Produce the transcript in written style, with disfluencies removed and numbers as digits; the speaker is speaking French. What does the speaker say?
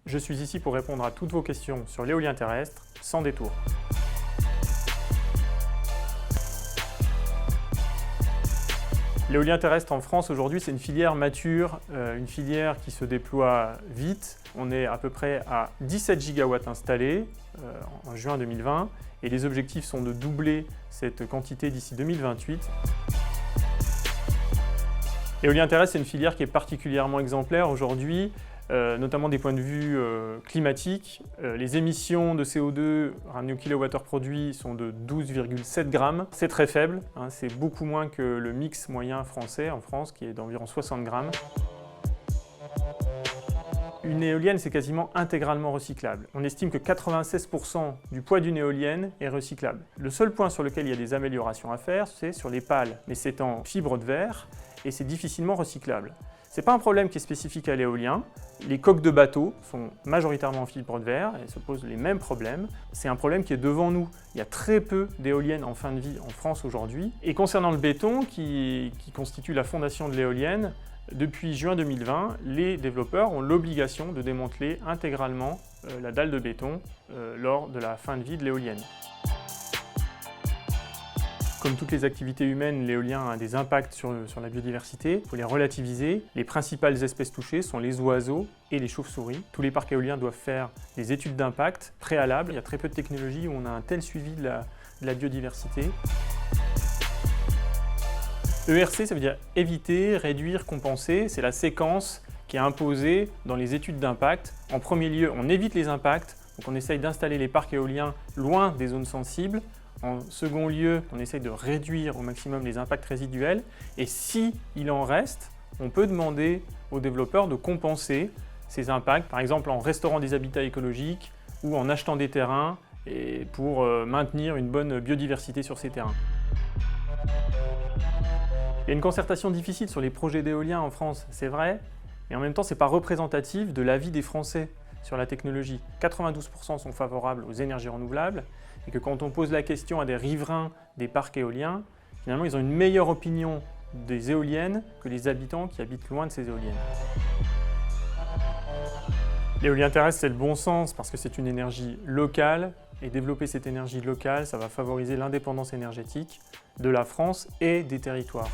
Je suis ici pour répondre à toutes vos questions sur l'éolien terrestre, sans détour. L'éolien terrestre en France aujourd'hui, c'est une filière mature, une filière qui se déploie vite. On est à peu près à 17 gigawatts installés en juin 2020 et les objectifs sont de doubler cette quantité d'ici 2028. L'éolien terrestre, c'est une filière qui est particulièrement exemplaire aujourd'hui, notamment des points de vue climatiques. Les émissions de CO2 par kilowattheure produit sont de 12,7 grammes. C'est très faible, hein, c'est beaucoup moins que le mix moyen français en France qui est d'environ 60 grammes. Une éolienne, c'est quasiment intégralement recyclable. On estime que 96% du poids d'une éolienne est recyclable. Le seul point sur lequel il y a des améliorations à faire, c'est sur les pales. Mais c'est en fibre de verre et c'est difficilement recyclable. Ce n'est pas un problème qui est spécifique à l'éolien. Les coques de bateaux sont majoritairement en fibre de verre et se posent les mêmes problèmes. C'est un problème qui est devant nous. Il y a très peu d'éoliennes en fin de vie en France aujourd'hui. Et concernant le béton, qui constitue la fondation de l'éolienne, depuis juin 2020, les développeurs ont l'obligation de démanteler intégralement la dalle de béton lors de la fin de vie de l'éolienne. Comme toutes les activités humaines, l'éolien a des impacts sur la biodiversité. Il faut les relativiser. Les principales espèces touchées sont les oiseaux et les chauves-souris. Tous les parcs éoliens doivent faire des études d'impact préalables. Il y a très peu de technologies où on a un tel suivi de la biodiversité. ERC, ça veut dire éviter, réduire, compenser. C'est la séquence qui est imposée dans les études d'impact. En premier lieu, on évite les impacts. Donc on essaye d'installer les parcs éoliens loin des zones sensibles. En second lieu, on essaye de réduire au maximum les impacts résiduels. Et si il en reste, on peut demander aux développeurs de compenser ces impacts, par exemple en restaurant des habitats écologiques ou en achetant des terrains pour maintenir une bonne biodiversité sur ces terrains. Il y a une concertation difficile sur les projets d'éolien en France, c'est vrai, mais en même temps, ce n'est pas représentatif de l'avis des Français sur la technologie. 92% sont favorables aux énergies renouvelables et que quand on pose la question à des riverains des parcs éoliens, finalement, ils ont une meilleure opinion des éoliennes que les habitants qui habitent loin de ces éoliennes. L'éolien terrestre, c'est le bon sens parce que c'est une énergie locale et développer cette énergie locale, ça va favoriser l'indépendance énergétique de la France et des territoires.